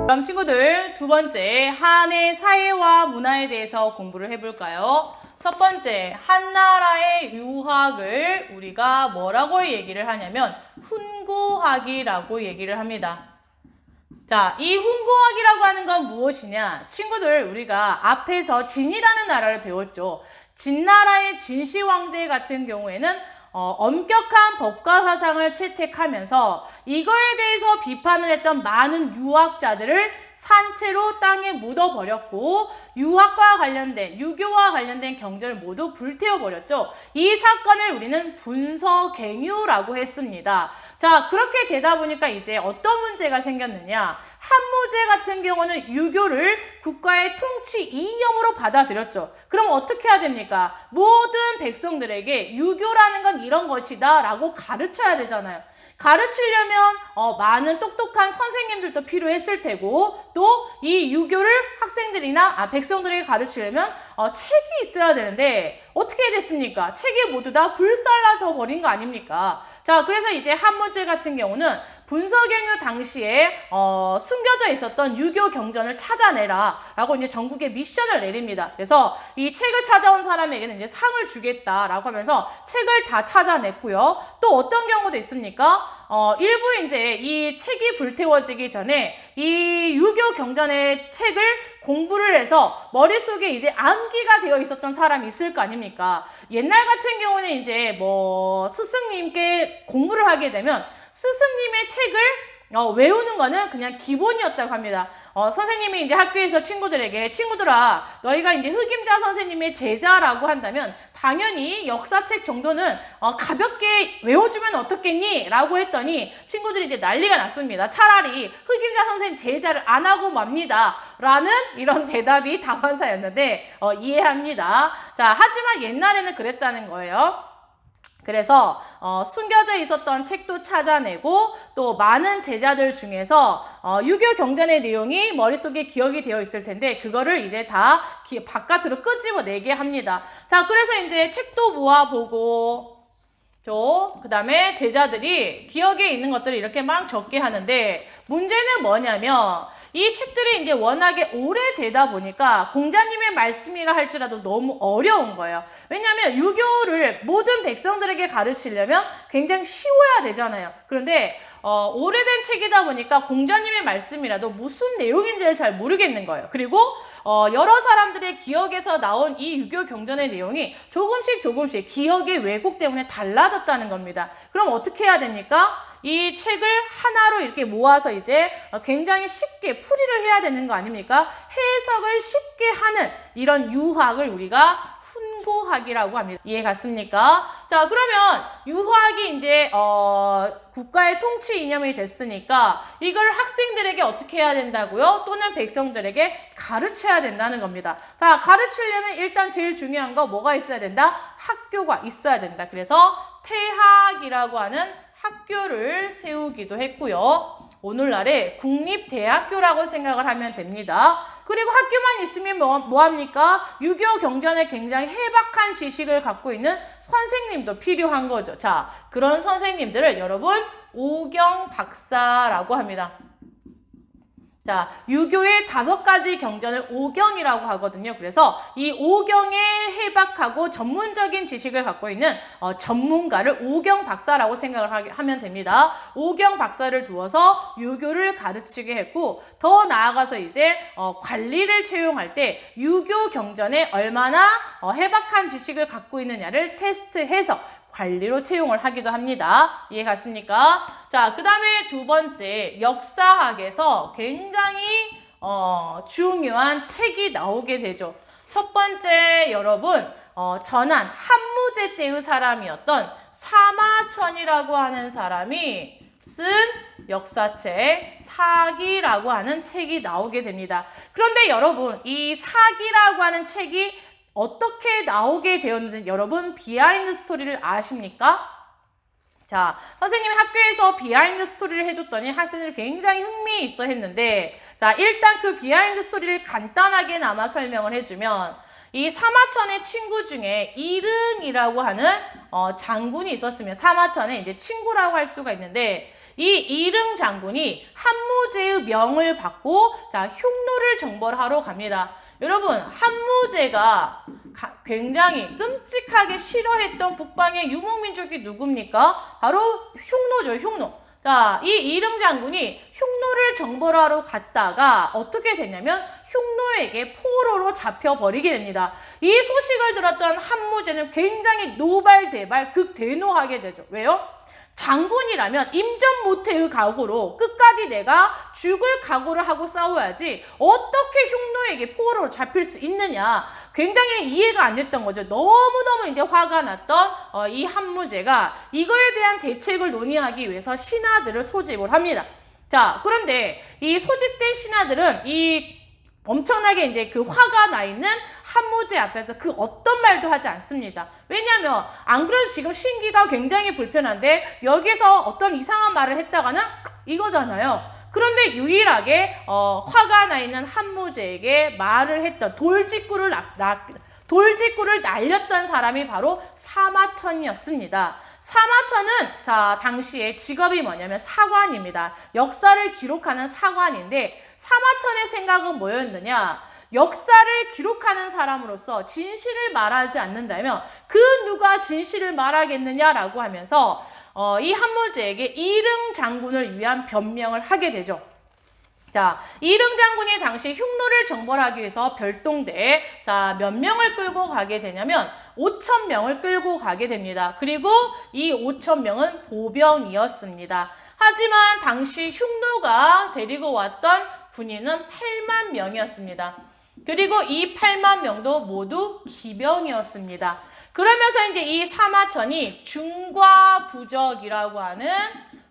그럼 친구들, 두 번째 한의 사회와 문화에 대해서 공부를 해볼까요? 첫 번째, 한나라의 유학을 우리가 뭐라고 얘기를 하냐면 훈고학이라고 얘기를 합니다. 자, 이 훈고학이라고 하는 건 무엇이냐? 친구들, 우리가 앞에서 진이라는 나라를 배웠죠. 진나라의 진시황제 같은 경우에는 엄격한 법과 사상을 채택하면서 이거에 대해서 비판을 했던 많은 유학자들을 산채로 땅에 묻어버렸고 유학과 관련된, 유교와 관련된 경전을 모두 불태워버렸죠. 이 사건을 우리는 분서갱유라고 했습니다. 자, 그렇게 되다 보니까 이제 어떤 문제가 생겼느냐? 한무제 같은 경우는 유교를 국가의 통치 이념으로 받아들였죠. 그럼 어떻게 해야 됩니까? 모든 백성들에게 유교라는 건 이런 것이다 라고 가르쳐야 되잖아요. 가르치려면 많은 똑똑한 선생님들도 필요했을 테고 또 이 유교를 학생들이나 백성들에게 가르치려면 책이 있어야 되는데 어떻게 됐습니까? 책이 모두 다 불살라서 버린 거 아닙니까? 자, 그래서 이제 한무제 같은 경우는 분서갱유 당시에 숨겨져 있었던 유교 경전을 찾아내라 라고 이제 전국에 미션을 내립니다. 그래서 이 책을 찾아온 사람에게는 이제 상을 주겠다라고 하면서 책을 다 찾아냈고요. 또 어떤 경우도 있습니까? 일부 이제 이 책이 불태워지기 전에 이 유교 경전의 책을 공부를 해서 머릿속에 이제 암기가 되어 있었던 사람이 있을 거 아닙니까? 옛날 같은 경우는 이제 스승님께 공부를 하게 되면 스승님의 책을 외우는 거는 그냥 기본이었다고 합니다. 선생님이 이제 학교에서 친구들아, 너희가 이제 흑임자 선생님의 제자라고 한다면 당연히 역사책 정도는 가볍게 외워주면 어떻겠니? 라고 했더니 친구들이 이제 난리가 났습니다. 차라리 흑임자 선생님 제자를 안 하고 맙니다. 라는 이런 대답이 다반사였는데 이해합니다. 자, 하지만 옛날에는 그랬다는 거예요. 그래서 숨겨져 있었던 책도 찾아내고 또 많은 제자들 중에서 유교 경전의 내용이 머릿속에 기억이 되어 있을 텐데 그거를 이제 다 바깥으로 끄집어내게 합니다. 자, 그래서 이제 책도 모아보고 그 다음에 제자들이 기억에 있는 것들을 이렇게 막 적게 하는데 문제는 뭐냐면 이 책들이 이제 워낙에 오래되다 보니까 공자님의 말씀이라 할지라도 너무 어려운 거예요. 왜냐하면 유교를 모든 백성들에게 가르치려면 굉장히 쉬워야 되잖아요. 그런데 오래된 책이다 보니까 공자님의 말씀이라도 무슨 내용인지를 잘 모르겠는 거예요. 그리고 여러 사람들의 기억에서 나온 이 유교 경전의 내용이 조금씩 기억의 왜곡 때문에 달라졌다는 겁니다. 그럼 어떻게 해야 됩니까? 이 책을 하나로 이렇게 모아서 이제 굉장히 쉽게 풀이를 해야 되는 거 아닙니까? 해석을 쉽게 하는 이런 유학을 우리가 훈고학이라고 합니다. 이해 갔습니까? 자, 그러면 유학이 이제 국가의 통치 이념이 됐으니까 이걸 학생들에게 어떻게 해야 된다고요? 또는 백성들에게 가르쳐야 된다는 겁니다. 자, 가르치려면 일단 제일 중요한 거 뭐가 있어야 된다? 학교가 있어야 된다. 그래서 태학이라고 하는 학교를 세우기도 했고요. 오늘날의 국립대학교라고 생각을 하면 됩니다. 그리고 학교만 있으면 뭐합니까? 유교 경전에 굉장히 해박한 지식을 갖고 있는 선생님도 필요한 거죠. 자, 그런 선생님들을 여러분 오경 박사라고 합니다. 자, 유교의 5가지 경전을 오경이라고 하거든요. 그래서 이 오경에 해박하고 전문적인 지식을 갖고 있는 전문가를 오경 박사라고 생각을 하면 됩니다. 오경 박사를 두어서 유교를 가르치게 했고 더 나아가서 이제 관리를 채용할 때 유교 경전에 얼마나 해박한 지식을 갖고 있느냐를 테스트해서 관리로 채용을 하기도 합니다. 이해 갔습니까? 자, 그 다음에 두 번째, 역사학에서 굉장히 중요한 책이 나오게 되죠. 첫 번째, 여러분, 전한 한무제 때의 사람이었던 사마천이라고 하는 사람이 쓴 역사책 사기라고 하는 책이 나오게 됩니다. 그런데 여러분, 이 사기라고 하는 책이 어떻게 나오게 되었는지 여러분 비하인드 스토리를 아십니까? 자, 선생님이 학교에서 비하인드 스토리를 해줬더니 학생들이 굉장히 흥미있어 했는데 자, 일단 그 비하인드 스토리를 간단하게나마 설명을 해주면 이 사마천의 친구 중에 이릉이라고 하는 장군이 있었으면 사마천의 이제 친구라고 할 수가 있는데 이 이릉 장군이 한무제의 명을 받고 자 흉노를 정벌하러 갑니다. 여러분 한무제가 굉장히 끔찍하게 싫어했던 북방의 유목민족이 누굽니까? 바로 흉노죠. 흉노. 자, 이 이릉 장군이 흉노를 정벌하러 갔다가 어떻게 됐냐면 흉노에게 포로로 잡혀버리게 됩니다. 이 소식을 들었던 한무제는 굉장히 노발대발 극대노하게 되죠. 왜요? 장군이라면 임전모태의 각오로 끝까지 내가 죽을 각오를 하고 싸워야지 어떻게 흉노에게 포로로 잡힐 수 있느냐 굉장히 이해가 안 됐던 거죠. 너무너무 이제 화가 났던 이 한무제가 이거에 대한 대책을 논의하기 위해서 신하들을 소집을 합니다. 자, 그런데 이 소집된 신하들은 이 엄청나게 이제 그 화가 나 있는 한무제 앞에서 그 어떤 말도 하지 않습니다. 왜냐하면 안 그래도 지금 신기가 굉장히 불편한데 여기서 어떤 이상한 말을 했다가는 이거잖아요. 그런데 유일하게 화가 나 있는 한무제에게 말을 했던 돌직구를 날렸던 사람이 바로 사마천이었습니다. 사마천은 자 당시에 직업이 뭐냐면 사관입니다. 역사를 기록하는 사관인데 사마천의 생각은 뭐였느냐? 역사를 기록하는 사람으로서 진실을 말하지 않는다면 그 누가 진실을 말하겠느냐라고 하면서 이 한무제에게 이릉 장군을 위한 변명을 하게 되죠. 자, 이릉 장군이 당시 흉노를 정벌하기 위해서 별동대에 자, 몇 명을 끌고 가게 되냐면 5,000명을 끌고 가게 됩니다. 그리고 이 5,000명은 보병이었습니다. 하지만 당시 흉노가 데리고 왔던 군인은 8만 명이었습니다. 그리고 이 8만 명도 모두 기병이었습니다. 그러면서 이제 이 사마천이 중과부적이라고 하는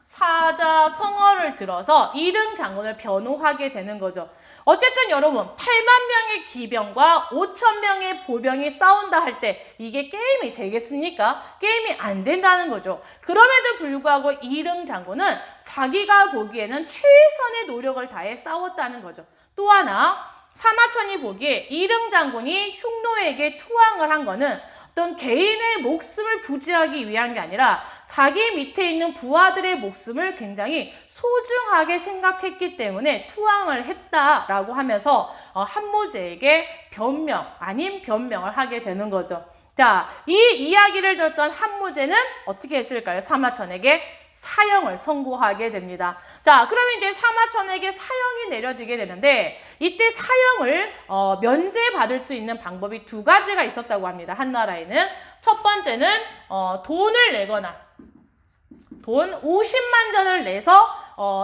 사자성어를 들어서 이릉 장군을 변호하게 되는 거죠. 어쨌든 여러분 8만 명의 기병과 5,000명의 보병이 싸운다 할 때 이게 게임이 되겠습니까? 게임이 안 된다는 거죠. 그럼에도 불구하고 이릉 장군은 자기가 보기에는 최선의 노력을 다해 싸웠다는 거죠. 또 하나 사마천이 보기에 이릉 장군이 흉노에게 투항을 한 거는 어떤 개인의 목숨을 부지하기 위한 게 아니라 자기 밑에 있는 부하들의 목숨을 굉장히 소중하게 생각했기 때문에 투항을 했다라고 하면서 한무제에게 변명 아닌 변명을 하게 되는 거죠. 자, 이 이야기를 들었던 한무제는 어떻게 했을까요? 사마천에게 사형을 선고하게 됩니다. 자, 그러면 이제 사마천에게 사형이 내려지게 되는데 이때 사형을 면제받을 수 있는 방법이 두 가지가 있었다고 합니다. 한나라에는 첫 번째는 돈을 내거나 돈 50만 전을 내서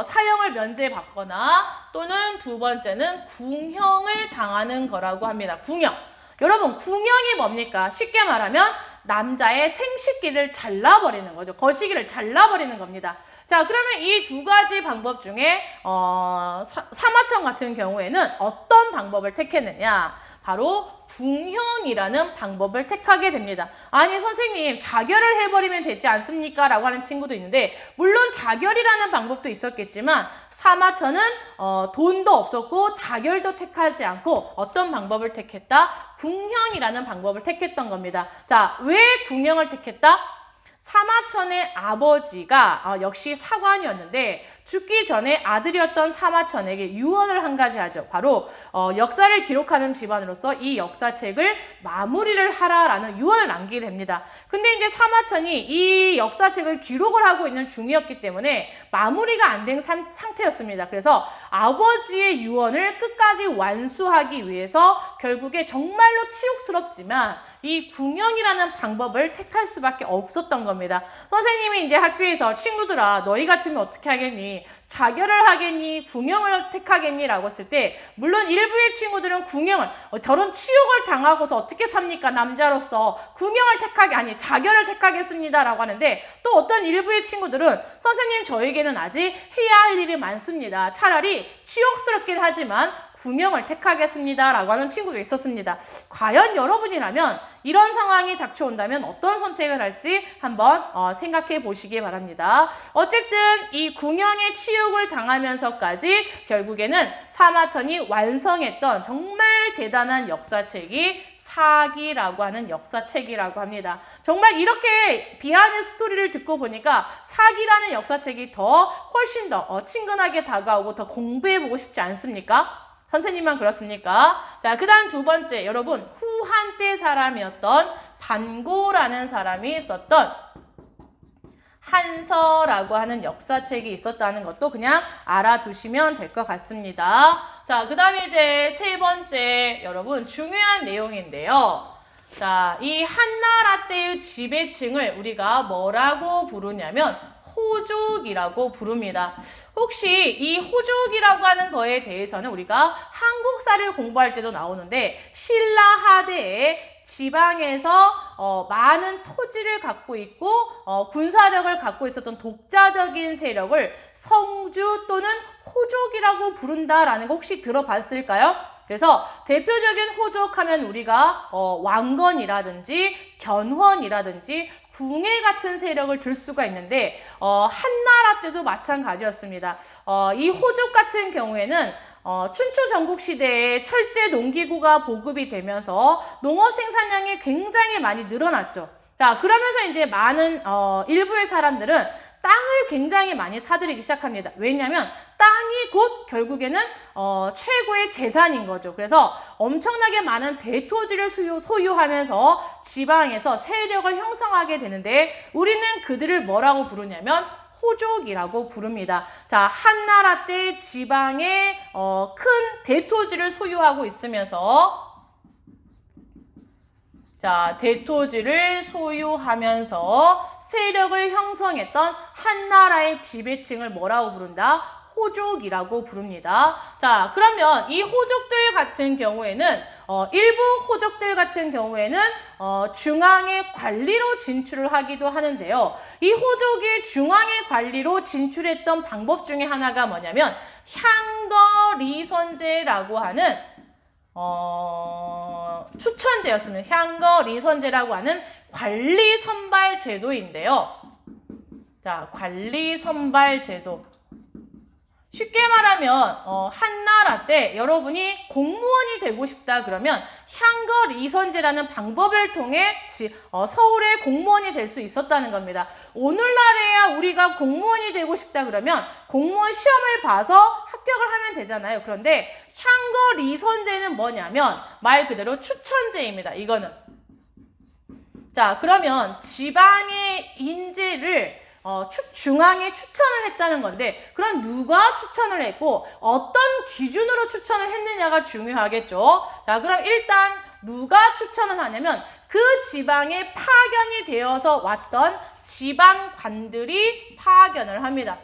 사형을 면제받거나 또는 두 번째는 궁형을 당하는 거라고 합니다. 궁형. 여러분 궁형이 뭡니까? 쉽게 말하면 남자의 생식기를 잘라버리는 거죠. 거시기를 잘라버리는 겁니다. 자, 그러면 이 두 가지 방법 중에 사마천 같은 경우에는 어떤 방법을 택했느냐? 바로 궁형이라는 방법을 택하게 됩니다. 아니 선생님 자결을 해버리면 되지 않습니까? 라고 하는 친구도 있는데 물론 자결이라는 방법도 있었겠지만 사마천은 돈도 없었고 자결도 택하지 않고 어떤 방법을 택했다? 궁형이라는 방법을 택했던 겁니다. 자, 왜 궁형을 택했다? 사마천의 아버지가 역시 사관이었는데 죽기 전에 아들이었던 사마천에게 유언을 한 가지 하죠. 바로 역사를 기록하는 집안으로서 이 역사책을 마무리를 하라라는 유언을 남기게 됩니다. 근데 이제 사마천이 이 역사책을 기록을 하고 있는 중이었기 때문에 마무리가 안 된 상태였습니다. 그래서 아버지의 유언을 끝까지 완수하기 위해서 결국에 정말로 치욕스럽지만 이 궁형이라는 방법을 택할 수밖에 없었던 겁니다. 선생님이 이제 학교에서 친구들아 너희 같으면 어떻게 하겠니? 자결을 하겠니? 궁형을 택하겠니? 라고 했을 때 물론 일부의 친구들은 궁형을 저런 치욕을 당하고서 어떻게 삽니까? 남자로서 궁형을 택하기 아니 자결을 택하겠습니다 라고 하는데 또 어떤 일부의 친구들은 선생님 저에게는 아직 해야 할 일이 많습니다. 차라리 치욕스럽긴 하지만 궁형을 택하겠습니다 라고 하는 친구도 있었습니다. 과연 여러분이라면 이런 상황이 닥쳐온다면 어떤 선택을 할지 한번 생각해 보시기 바랍니다. 어쨌든 이 궁형의 치욕을 당하면서까지 결국에는 사마천이 완성했던 정말 대단한 역사책이 사기라고 하는 역사책이라고 합니다. 정말 이렇게 비하하는 스토리를 듣고 보니까 사기라는 역사책이 훨씬 더 친근하게 다가오고 더 공부해보고 싶지 않습니까? 선생님만 그렇습니까? 자, 그 다음 두 번째, 여러분 후한 때 사람이었던 반고라는 사람이 썼던 한서라고 하는 역사책이 있었다는 것도 그냥 알아두시면 될 것 같습니다. 자, 그 다음에 이제 세 번째, 여러분 중요한 내용인데요. 자, 이 한나라 때의 지배층을 우리가 뭐라고 부르냐면 호족이라고 부릅니다. 혹시 이 호족이라고 하는 거에 대해서는 우리가 한국사를 공부할 때도 나오는데 신라 하대에 지방에서 많은 토지를 갖고 있고 군사력을 갖고 있었던 독자적인 세력을 성주 또는 호족이라고 부른다라는 거 혹시 들어봤을까요? 그래서 대표적인 호족하면 우리가 왕건이라든지 견훤이라든지 궁예 같은 세력을 들 수가 있는데 한나라 때도 마찬가지였습니다. 이 호족 같은 경우에는 춘추 전국시대에 철제 농기구가 보급이 되면서 농업 생산량이 굉장히 많이 늘어났죠. 자, 그러면서 이제 많은 일부의 사람들은 땅을 굉장히 많이 사들이기 시작합니다. 왜냐하면 땅이 곧 결국에는 최고의 재산인 거죠. 그래서 엄청나게 많은 대토지를 소유하면서 지방에서 세력을 형성하게 되는데 우리는 그들을 뭐라고 부르냐면 호족이라고 부릅니다. 자, 한나라 때 지방에 큰 대토지를 소유하고 있으면서 자, 대토지를 소유하면서 세력을 형성했던 한나라의 지배층을 뭐라고 부른다? 호족이라고 부릅니다. 자, 그러면 이 호족들 같은 경우에는 일부 호족들 같은 경우에는 중앙의 관리로 진출을 하기도 하는데요. 이 호족이 중앙의 관리로 진출했던 방법 중에 하나가 뭐냐면 향거리선제라고 하는 추천제였습니다. 향거리선제라고 하는 관리 선발 제도인데요. 자, 관리 선발 제도. 쉽게 말하면 한나라 때 여러분이 공무원이 되고 싶다 그러면 향거리선제라는 방법을 통해 서울의 공무원이 될 수 있었다는 겁니다. 오늘날에야 우리가 공무원이 되고 싶다 그러면 공무원 시험을 봐서 합격을 하면 되잖아요. 그런데 향거리선제는 뭐냐면 말 그대로 추천제입니다. 이거는. 자, 그러면 지방의 인재를 중앙에 추천을 했다는 건데 그럼 누가 추천을 했고 어떤 기준으로 추천을 했느냐가 중요하겠죠. 자, 그럼 일단 누가 추천을 하냐면 그 지방에 파견이 되어서 왔던 지방관들이 파견을 합니다.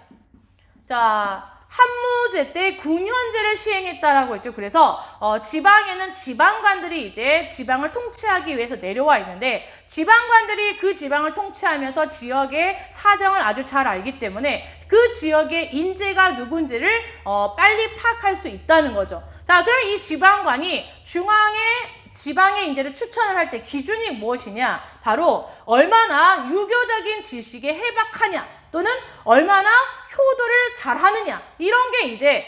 자, 한무제 때 궁현제를 시행했다라고 했죠. 그래서 지방에는 지방관들이 이제 지방을 통치하기 위해서 내려와 있는데 지방관들이 그 지방을 통치하면서 지역의 사정을 아주 잘 알기 때문에 그 지역의 인재가 누군지를 빨리 파악할 수 있다는 거죠. 자, 그럼 이 지방관이 지방의 인재를 추천을 할 때 기준이 무엇이냐? 바로 얼마나 유교적인 지식에 해박하냐 또는 얼마나 효도를 잘하느냐 이런 게 이제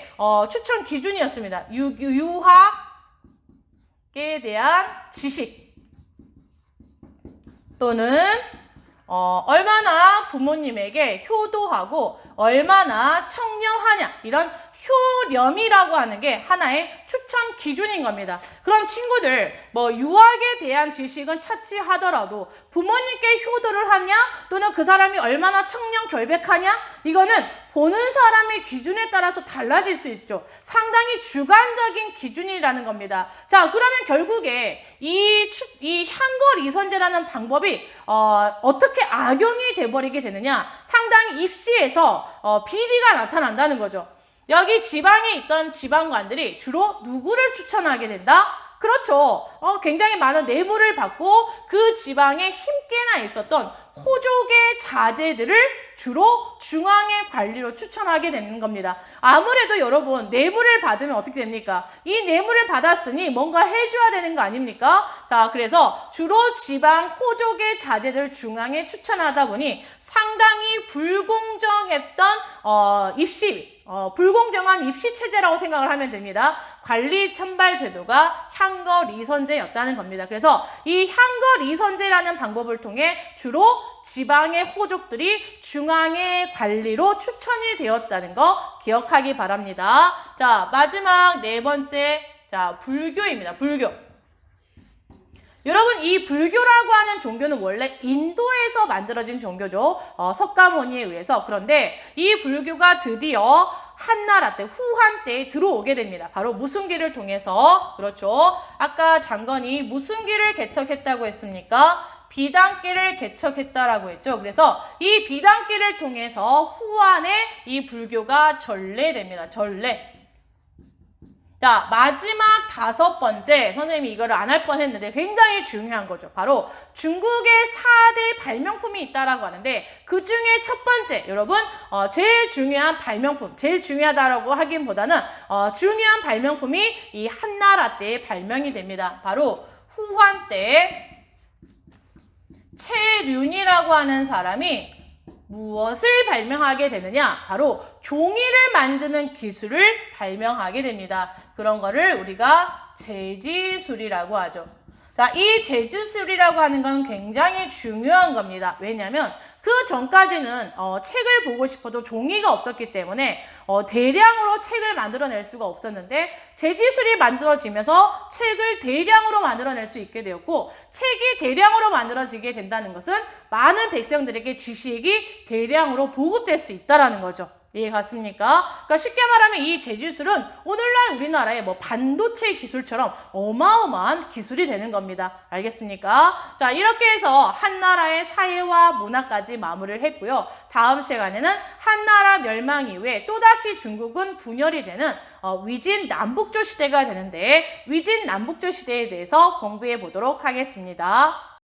추천 기준이었습니다. 유학에 대한 지식 또는 얼마나 부모님에게 효도하고 얼마나 청렴하냐 이런 효렴이라고 하는 게 하나의 추천 기준인 겁니다. 그럼 친구들 유학에 대한 지식은 차치하더라도 부모님께 효도를 하냐 또는 그 사람이 얼마나 청렴 결백하냐 이거는 보는 사람의 기준에 따라서 달라질 수 있죠. 상당히 주관적인 기준이라는 겁니다. 자, 그러면 결국에 이 향거리선제라는 방법이 어떻게 악용이 돼버리게 되느냐 상당히 입시에서 비리가 나타난다는 거죠. 여기 지방에 있던 지방관들이 주로 누구를 추천하게 된다? 그렇죠. 굉장히 많은 뇌물을 받고 그 지방에 힘께나 있었던 호족의 자제들을 주로 중앙의 관리로 추천하게 되는 겁니다. 아무래도 여러분 뇌물을 받으면 어떻게 됩니까? 이 뇌물을 받았으니 뭔가 해줘야 되는 거 아닙니까? 자, 그래서 주로 지방 호족의 자제들 중앙에 추천하다 보니 상당히 불공정했던 불공정한 입시 체제라고 생각을 하면 됩니다. 관리 찬발 제도가 향거 리선제였다는 겁니다. 그래서 이 향거 리선제라는 방법을 통해 주로 지방의 호족들이 중앙의 관리로 추천이 되었다는 거 기억하기 바랍니다. 자, 마지막 네 번째, 자, 불교입니다. 불교. 여러분, 이 불교라고 하는 종교는 원래 인도에서 만들어진 종교죠. 석가모니에 의해서. 그런데 이 불교가 드디어 한나라 때, 후한 때에 들어오게 됩니다. 바로 무승기를 통해서. 그렇죠. 아까 장건이 무슨 길을 개척했다고 했습니까? 비단길을 개척했다라고 했죠. 그래서 이 비단길을 통해서 후한에 이 불교가 전래됩니다. 전래. 자, 마지막 다섯 번째, 선생님이 이거를 안 할 뻔했는데 굉장히 중요한 거죠. 바로 중국의 4대 발명품이 있다라고 하는데 그 중에 첫 번째, 여러분 제일 중요한 발명품, 제일 중요하다라고 하기보다는 중요한 발명품이 이 한나라 때에 발명이 됩니다. 바로 후한 때에 채륜이라고 하는 사람이 무엇을 발명하게 되느냐? 바로 종이를 만드는 기술을 발명하게 됩니다. 그런 거를 우리가 제지술이라고 하죠. 자, 이 제지술이라고 하는 건 굉장히 중요한 겁니다. 왜냐하면 그 전까지는 책을 보고 싶어도 종이가 없었기 때문에 대량으로 책을 만들어낼 수가 없었는데 제지술이 만들어지면서 책을 대량으로 만들어낼 수 있게 되었고 책이 대량으로 만들어지게 된다는 것은 많은 백성들에게 지식이 대량으로 보급될 수 있다는 거죠. 이해 갔습니까? 그러니까 쉽게 말하면 이 제지술은 오늘날 우리나라의 반도체 기술처럼 어마어마한 기술이 되는 겁니다. 알겠습니까? 자, 이렇게 해서 한나라의 사회와 문화까지 마무리를 했고요. 다음 시간에는 한나라 멸망 이후에 또다시 중국은 분열이 되는 위진 남북조 시대가 되는데 위진 남북조 시대에 대해서 공부해 보도록 하겠습니다.